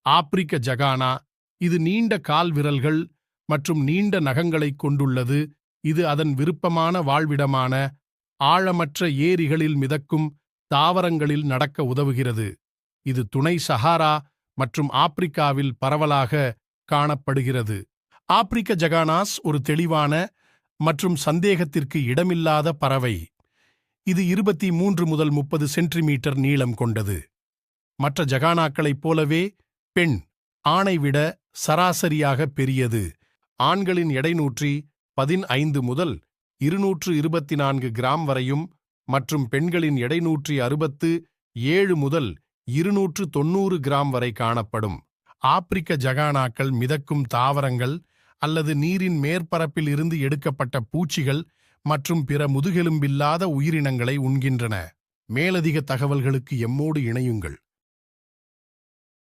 ஆப்பிரிக்க ஜகானா. இது நீண்ட கால் விரல்கள் மற்றும் நீண்ட நகங்களைக் கொண்டுள்ளது. இது அதன் விருப்பமான வாழ்விடமான ஆழமற்ற ஏரிகளில் மிதக்கும் தாவரங்களில் நடக்க உதவுகிறது. இது துணை சஹாரா மற்றும் ஆப்பிரிக்காவில் பரவலாக காணப்படுகிறது. ஆப்பிரிக்க ஜகானாஸ் ஒரு தெளிவான மற்றும் சந்தேகத்திற்கு இடமில்லாத பறவை. இது 23 முதல் 30 சென்டிமீட்டர் நீளம் கொண்டது. மற்ற ஜகானாக்களைப் போலவே பெண் ஆணை விட சராசரியாக பெரியது. ஆண்களின் எடை 115 முதல் 224 கிராம் வரையும் மற்றும் பெண்களின் எடை 167 முதல் 290 கிராம் வரை காணப்படும். ஆப்பிரிக்க ஜகானாக்கள் மிதக்கும் தாவரங்கள் அல்லது நீரின் மேற்பரப்பில் இருந்து எடுக்கப்பட்ட பூச்சிகள் மற்றும் பிற முதுகெலும்பில்லாத உயிரினங்களை உண்கின்றன. மேலதிக தகவல்களுக்கு எம்மோடு இணையுங்கள்.